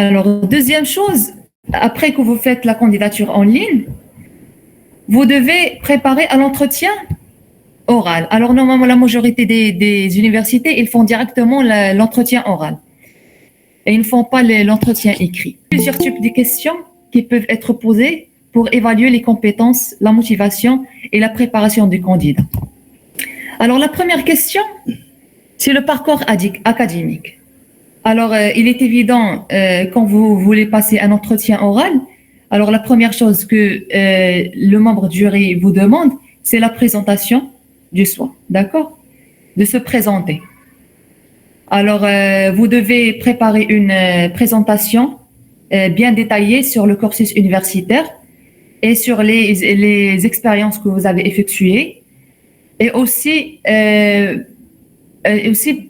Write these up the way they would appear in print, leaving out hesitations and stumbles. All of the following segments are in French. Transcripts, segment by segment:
Alors, deuxième chose, après que vous faites la candidature en ligne, vous devez préparer à l'entretien oral. Alors, normalement, la majorité des universités, ils font directement l'entretien oral. Et ils ne font pas l'entretien écrit. Plusieurs types de questions qui peuvent être posées pour évaluer les compétences, la motivation et la préparation du candidat. Alors, la première question, c'est le parcours académique. Alors, il est évident, quand vous voulez passer un entretien oral, alors la première chose que le membre du jury vous demande, c'est la présentation du soi, d'accord? De se présenter. Alors, vous devez préparer une présentation bien détaillée sur le cursus universitaire et sur les expériences que vous avez effectuées et aussi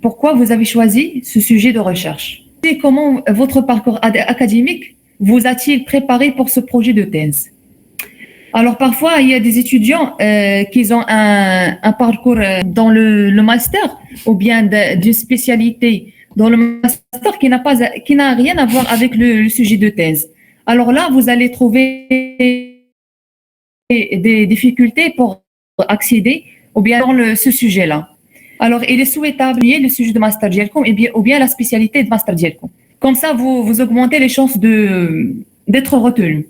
pourquoi vous avez choisi ce sujet de recherche. Et comment votre parcours académique vous a-t-il préparé pour ce projet de thèse? Alors parfois, il y a des étudiants qui ont un parcours dans le master ou bien d'une spécialité dans le master qui n'a rien à voir avec le sujet de thèse. Alors là, vous allez trouver des difficultés pour accéder ou bien dans ce sujet-là. Alors, il est souhaitable lier le sujet de master ديالكم ou bien la spécialité de master ديالكم. Comme ça, vous augmentez les chances d'être retenu.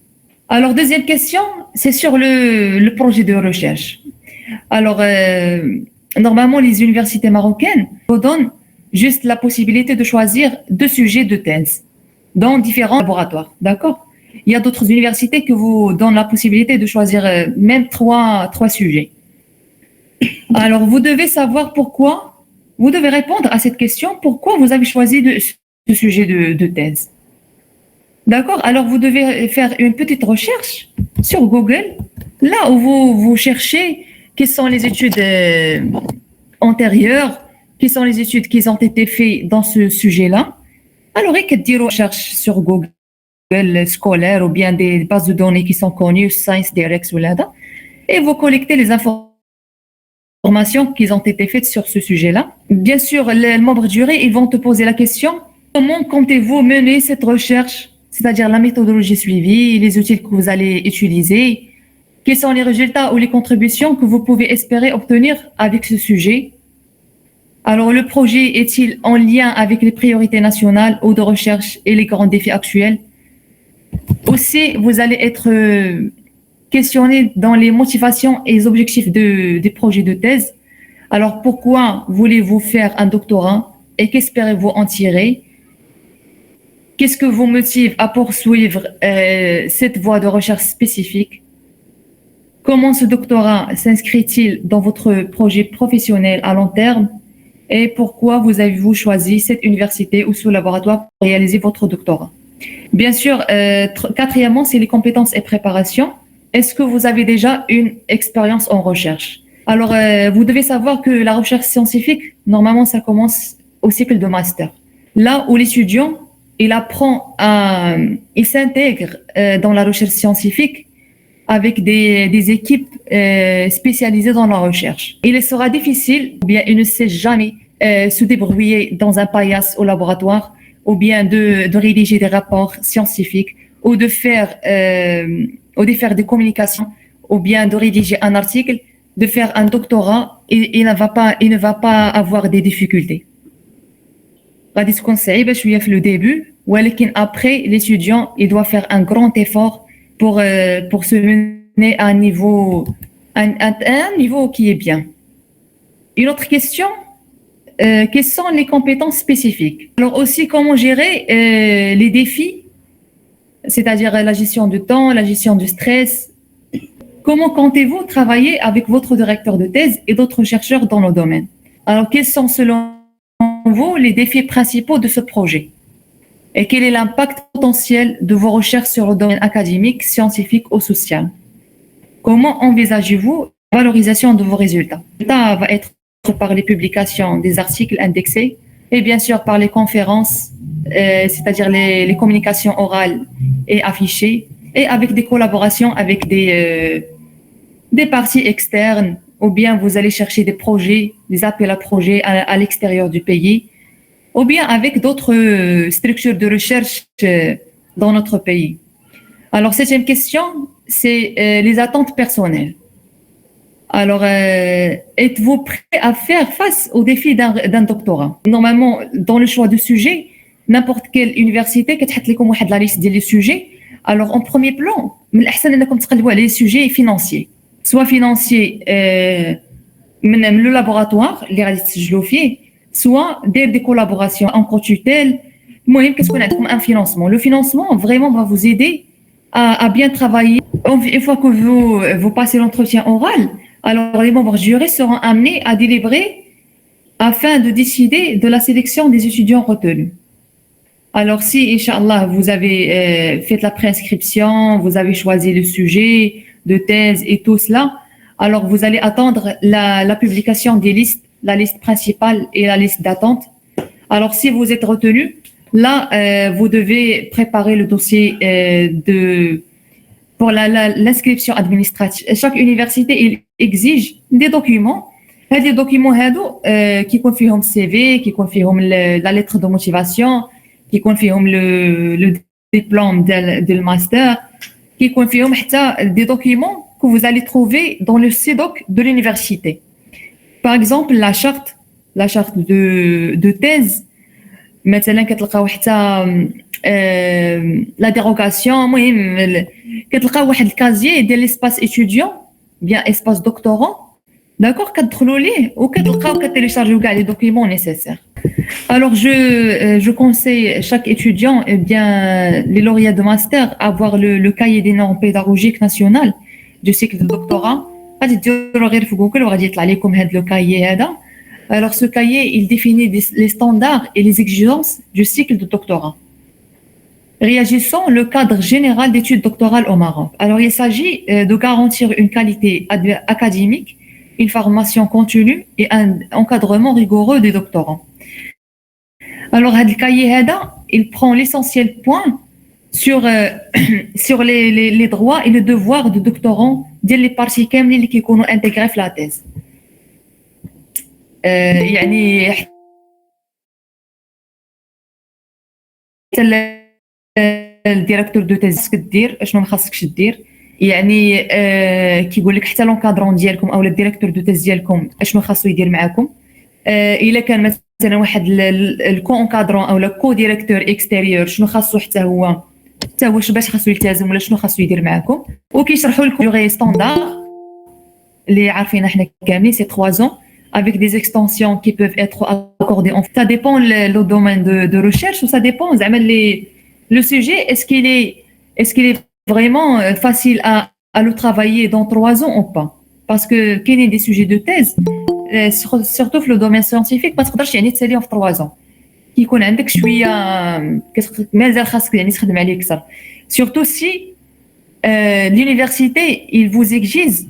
Alors, deuxième question, c'est sur le projet de recherche. Alors, normalement, les universités marocaines vous donnent juste la possibilité de choisir 2 sujets de thèse dans différents laboratoires, d'accord? Il y a d'autres universités qui vous donnent la possibilité de choisir même 3 sujets. Alors, vous devez savoir pourquoi, vous devez répondre à cette question, pourquoi vous avez choisi ce sujet de thèse. D'accord? Alors, vous devez faire une petite recherche sur Google, là où vous cherchez quelles sont les études antérieures, quelles sont les études qui ont été faites dans ce sujet-là. Alors, il y a des recherches sur Google scolaire ou bien des bases de données qui sont connues, Science Direct ou là, et vous collectez les informations qui ont été faites sur ce sujet-là. Bien sûr, les membres du jury, ils vont te poser la question, comment comptez-vous mener cette recherche? C'est-à-dire la méthodologie suivie, les outils que vous allez utiliser, quels sont les résultats ou les contributions que vous pouvez espérer obtenir avec ce sujet. Alors, le projet est-il en lien avec les priorités nationales ou de recherche et les grands défis actuels? Aussi, vous allez être questionné dans les motivations et les objectifs des projets de thèse. Alors, pourquoi voulez-vous faire un doctorat et qu'espérez-vous en tirer? Qu'est-ce que vous motive à poursuivre cette voie de recherche spécifique? Comment ce doctorat s'inscrit-il dans votre projet professionnel à long terme? Et pourquoi vous avez-vous choisi cette université ou ce laboratoire pour réaliser votre doctorat? Bien sûr, quatrièmement, c'est les compétences et préparations. Est-ce que vous avez déjà une expérience en recherche? Alors, vous devez savoir que la recherche scientifique, normalement, ça commence au cycle de master. Là où l'étudiant il s'intègre dans la recherche scientifique avec des équipes spécialisées dans la recherche. Il sera difficile, ou bien il ne sait jamais se débrouiller dans un paillasse au laboratoire, ou bien de rédiger des rapports scientifiques, ou de faire des communications, ou bien de rédiger un article, de faire un doctorat, il ne va pas avoir des difficultés. غادي تكون صعيبة شوية في le début, ولكن après l'étudiant il doit faire un grand effort pour se mener à un niveau qui est bien. Une autre question, quelles sont les compétences spécifiques? Alors aussi comment gérer les défis, c'est-à-dire la gestion du temps, la gestion du stress. Comment comptez-vous travailler avec votre directeur de thèse et d'autres chercheurs dans le domaine? Alors quels sont selon vous les défis principaux de ce projet? Et quel est l'impact potentiel de vos recherches sur le domaine académique, scientifique ou social? Comment envisagez-vous la valorisation de vos résultats? Ça va être par les publications des articles indexés et bien sûr par les conférences, c'est-à-dire les communications orales et affichées, et avec des collaborations avec des parties externes, ou bien vous allez chercher des projets, des appels à projets à l'extérieur du pays. ou bien avec d'autres structures de recherche dans notre pays. Alors, septième question, c'est les attentes personnelles. Alors, êtes-vous prêt à faire face aux défis d'un doctorat? Normalement, dans le choix de sujet, n'importe quelle université كتحط لكم واحد la liste ديال les sujets. Alors, en premier plan, من الأحسن أنكم تقلبوا على les sujets financiers. Soit financiers من le laboratoire اللي غادي تسجلوا فيه, soit des collaborations en co-tutelle. المهم كتكون عندكم un financement. Le financement vraiment va vous aider à bien travailler. Une fois que vous passez l'entretien oral, alors les membres du jury seront amenés à délibérer afin de décider de la sélection des étudiants retenus. Alors si, Inch'Allah, vous avez fait la préinscription, vous avez choisi le sujet de thèse et tout cela, alors vous allez attendre la publication des listes, la liste principale et la liste d'attente. Alors si vous êtes retenu, là, vous devez préparer le dossier pour l'inscription administrative. Chaque université il exige des documents. Les documents qui confirment le CV, qui confirment la lettre de motivation, qui confirment le diplôme de master, qui confirment des documents que vous allez trouver dans le CEDOC de l'université. Par exemple, la charte de thèse. مثلا كتلقاو حتى لا ديروغاسيون. المهم كتلقاو واحد الكازيي ديال ليسباس étudiant bien espace doctorant, d'accord, كتدخلوا ليه وكتلقاو كتيليشارجيو كاع لي دوكيومون nécessaires. Alors je conseille chaque étudiant et bien les lauréats de master avoir le cahier des normes pédagogiques nationales du cycle de doctorat. غادي ديروا غير في جوجل وغادي يطلع لكم هذا لو كايي هذا. Alors, ce cahier, il définit les standards et les exigences du cycle de doctorat, réagissant le cadre général d'études doctorales au Maroc. Alors, il s'agit de garantir une qualité académique, une formation continue et un encadrement rigoureux des doctorants. Alors, ce cahier, il prend l'essentiel point sur les droits et les devoirs de doctorants des parties qui sont intégrées à la thèse. يعني الديريكتور دو تيز كدير اشنو ما خاصكش دير. يعني كيقول لك حتى لونكادرون ديالكم او الديريكتور دو تيز ديالكم اشنو خاصو يدير معاكم. الا كان مثلا واحد الكو انكادرون او الكو ديريكتور اكستيريور شنو خاصو حتى هو باش خاصو يلتزم ولا شنو خاصو يدير معاكم. وكيشرحوا لكم لغي ستاندار اللي عارفينها حنا كاملين سي 3 ans avec des extensions qui peuvent être accordées. Ça dépend le domaine de recherche ou ça dépend le sujet. Est-ce qu'il est vraiment facile à le travailler dans 3 ans ou pas? Parce que qu'il y a des sujets de thèse, surtout dans le domaine scientifique, parce que tu as تسالي en 3 ans. qui يكون عندك شويه مازال خاصك يعني تخدم عليه اكثر. Surtout si l'université il vous exige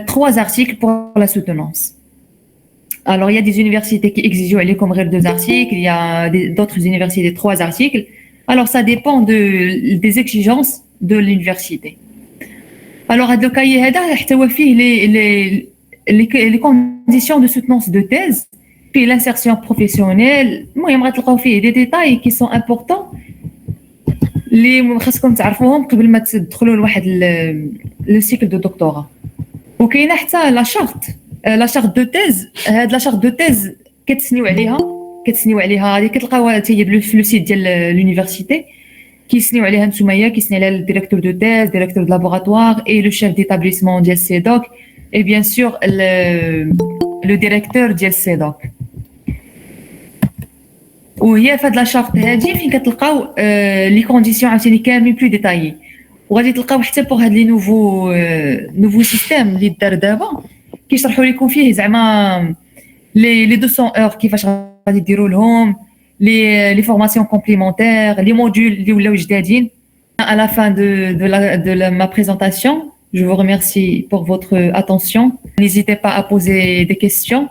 3 articles pour la soutenance. Alors, il y a des universités qui exigent comme 2 articles, il y a d'autres universités 3 articles. Alors, ça dépend des exigences de l'université. Alors, le cahier les conditions de soutenance de thèse, puis l'insertion professionnelle. Moi, j'aimerais trouver des détails qui sont importants. اللي خاصكم تعرفوهم قبل ما تدخلوا لواحد لو سيكل دو دكتوراه. وكاينه حتى لا شارت دو تيز. هاد لا شارت دو تيز كتسنيو عليها هذه كتلقاوها حتى في لو سيت ديال لونيفرسيتي. كيسنيو عليها نتوما كيسني عليها الديريكتور دو تيز, ديريكتور دو لابوراتوار اي لو شيف ديتابليسمون ديال سيدوك اي بيان سور لو ديريكتور ديال سيدوك. وهي في هاد لا شارت هادي فين كتلقاو لي كونديسيون عاوتاني كاملين بلو ديتايي. وغادي تلقاو حتى بوغ هاد لي نوفو سيستيم اللي دار دابا كيشرحوا لكم فيه زعما لي 200 اور كيفاش غادي ديروا لهم لي فورماسيون كومبليمونتير لي موديول اللي ولاو جدادين. À la fin de ma présentation, je vous remercie pour votre attention. N'hésitez pas à poser des questions.